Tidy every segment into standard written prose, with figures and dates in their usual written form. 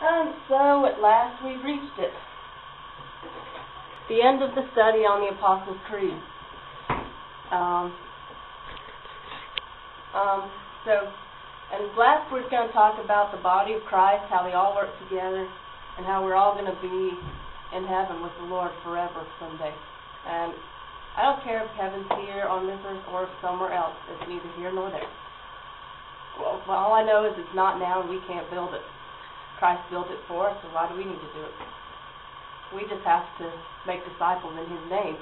And so at last we reached it. The end of the study on the Apostles' Creed. And last we're going to talk about the body of Christ, how they all work together, and how we're all going to be in heaven with the Lord forever someday. And I don't care if heaven's here on this earth or somewhere else. It's neither here nor there. Well, all I know is it's not now and we can't build it. Christ built it for us, so why do we need to do it? We just have to make disciples in His name.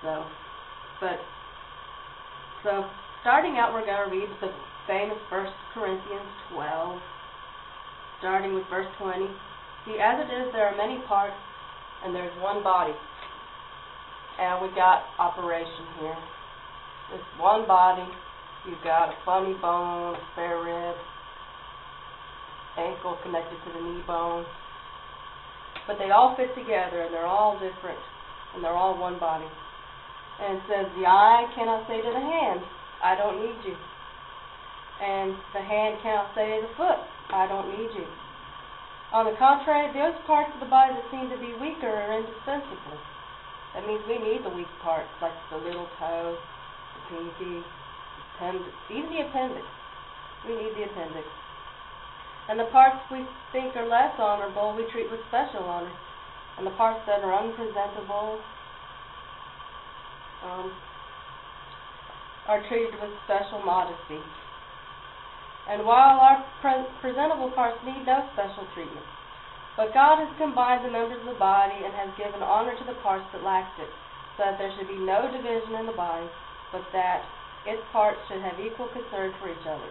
So starting out, we're going to read the famous 1 Corinthians 12, starting with verse 20. See, as it is, there are many parts, and there's one body. And we got operation here. It's one body. You've got a funny bone, spare rib, ankle connected to the knee bone. But they all fit together, and they're all different, and they're all one body. And it says, the eye cannot say to the hand, I don't need you. And the hand cannot say to the foot, I don't need you. On the contrary, those parts of the body that seem to be weaker are indispensable. That means we need the weak parts, like the little toe, the pinky, even the appendix. We need the appendix. And the parts we think are less honorable, we treat with special honor. And the parts that are unpresentable are treated with special modesty. And while our presentable parts need no special treatment, but God has combined the members of the body and has given honor to the parts that lacked it, so that there should be no division in the body, but that its parts should have equal concern for each other.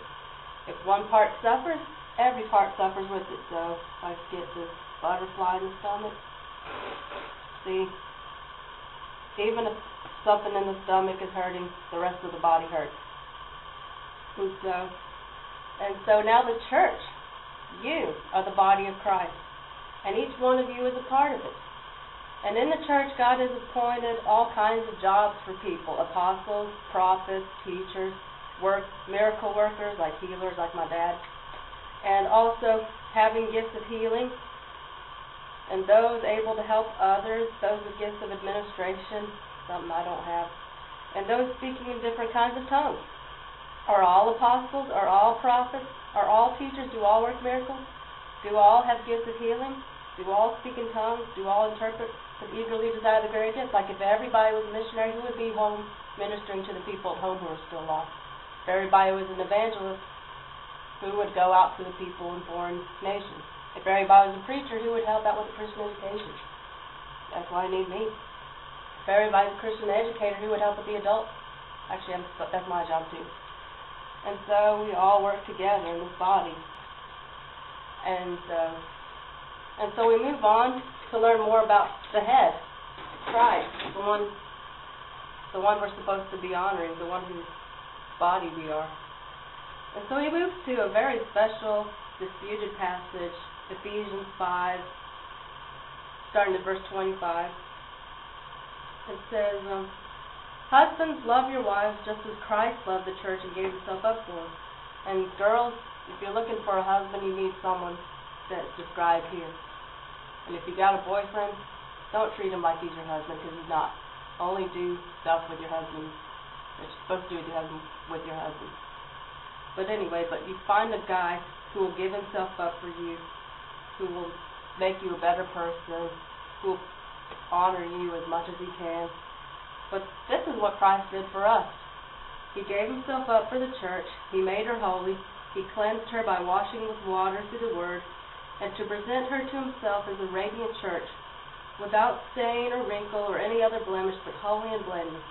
If one part suffers, every part suffers with it. So, like get this butterfly in the stomach. See, even if something in the stomach is hurting, the rest of the body hurts. And so now the church, you are the body of Christ, and each one of you is a part of it. And in the church, God has appointed all kinds of jobs for people: apostles, prophets, teachers, miracle workers, like healers, like my dad, and also having gifts of healing, and those able to help others, those with gifts of administration, something I don't have, and those speaking in different kinds of tongues. Are all apostles? Are all prophets? Are all teachers? Do all work miracles? Do all have gifts of healing? Do all speak in tongues? Do all interpret and eagerly desire the great gifts? Like if everybody was a missionary, who would be home ministering to the people at home who are still lost? If everybody was an evangelist, who would go out to the people in foreign nations? If everybody was a preacher, who would help out with the Christian education? That's why I need me. If everybody's a Christian educator, who would help with the adults? Actually, that's my job too. And so we all work together in this body. And so we move on to learn more about the head, Christ, the one we're supposed to be honoring, the one whose body we are. And so we move to a very special, disputed passage, Ephesians 5, starting at verse 25. It says, husbands, love your wives just as Christ loved the church and gave himself up for her. And girls, if you're looking for a husband, you need someone that's described here. And if you got a boyfriend, don't treat him like he's your husband, because he's not. Only do stuff with your husband that you're supposed to do with your husband. But anyway, you find a guy who will give himself up for you, who will make you a better person, who will honor you as much as he can. But this is what Christ did for us. He gave himself up for the church. He made her holy. He cleansed her by washing with water through the word, and to present her to himself as a radiant church, without stain or wrinkle or any other blemish, but holy and blameless.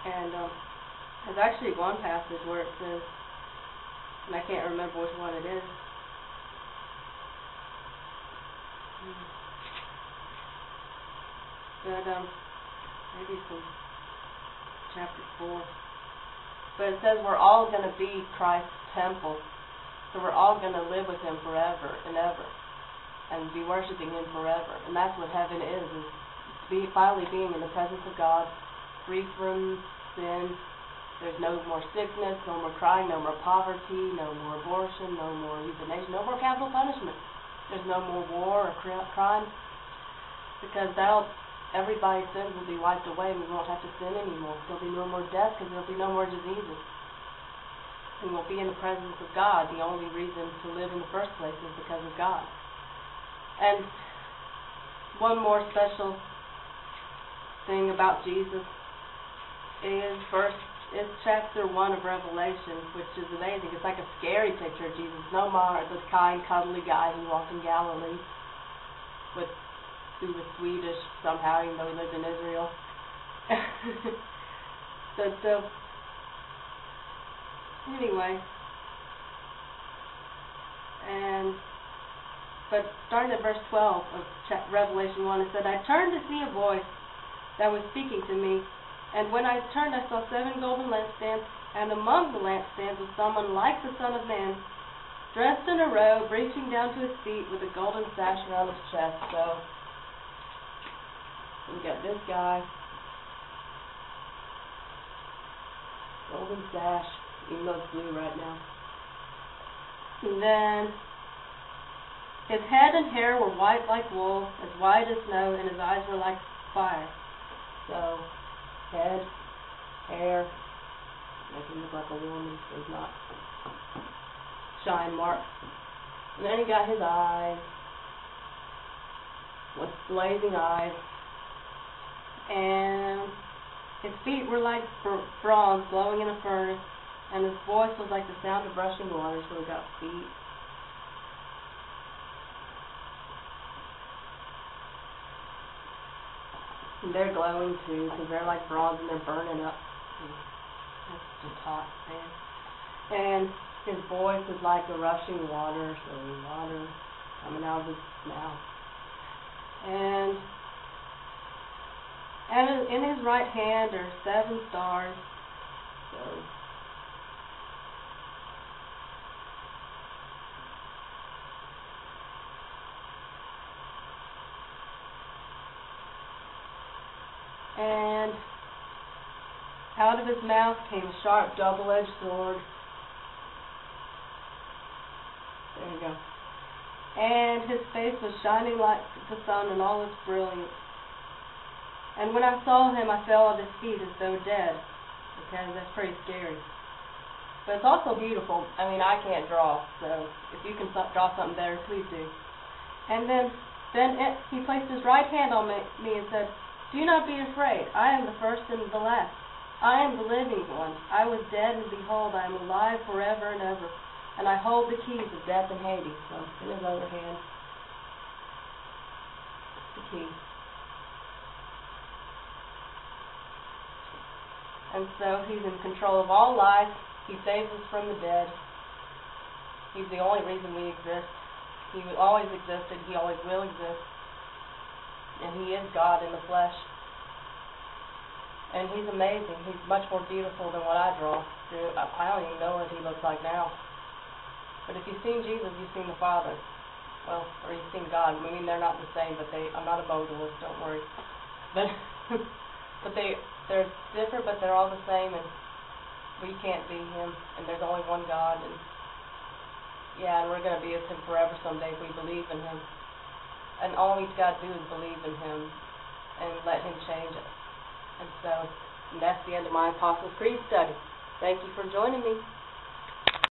And there's actually one passage where it says, and I can't remember which one it is. But maybe it's in chapter 4. But it says we're all going to be Christ's temple. So we're all going to live with him forever and ever, and be worshiping him forever. And that's what heaven is finally being in the presence of God, free from sin, There's no more sickness, no more crying, no more poverty, no more abortion, no more euthanasia, no more capital punishment. There's no more war or crime, because everybody's sins will be wiped away, and we won't have to sin anymore. There'll be no more death, because there'll be no more diseases. And we'll be in the presence of God. The only reason to live in the first place is because of God. And one more special thing about Jesus is chapter 1 of Revelation, which is amazing. It's like a scary picture of Jesus. No more the kind, cuddly guy who walked in Galilee who was Swedish somehow, even though he lived in Israel. Anyway, but starting at verse 12 of Revelation 1, it said, I turned to see a voice that was speaking to me, and when I turned, I saw 7 golden lampstands, and among the lampstands was someone like the Son of Man, dressed in a robe, reaching down to his feet with a golden sash around his chest. So, we got this guy, golden sash, even though it's blue right now. And then, his head and hair were white like wool, as white as snow, and his eyes were like fire. So, head, hair, make him look like a woman, so he's not shine marks. And then he got his eyes, with blazing eyes, and his feet were like bronze glowing in a furnace, and his voice was like the sound of rushing water. So we got feet. And they're glowing too, because they're like bronze and they're burning up. That's just hot, man. And his voice is like the rushing water, so water coming out of his mouth. And in his right hand are 7 stars. So and out of his mouth came a sharp double-edged sword. There you go. And his face was shining like the sun in all its brilliance. And when I saw him, I fell at his feet as though dead, because that's pretty scary. But it's also beautiful. I mean, I can't draw, so if you can draw something better, please do. And then he placed his right hand on me and said, Do not be afraid. I am the first and the last. I am the living one. I was dead, and behold, I am alive forever and ever. And I hold the keys of death and Hades. So, in his other hand, the key. And so, he's in control of all life. He saves us from the dead. He's the only reason we exist. He always existed. He always will exist. And he is God in the flesh. And he's amazing. He's much more beautiful than what I draw. I don't even know what he looks like now. But if you've seen Jesus, you've seen the Father. Well, or you've seen God. I mean, they're not the same, but I'm not a modalist, don't worry. But they're different, but they're all the same, and we can't be him, and there's only one God, and yeah, and we're going to be with him forever someday if we believe in him. And all we've got to do is believe in him and let him change us. And so, that's the end of my Apostles' Creed study. Thank you for joining me.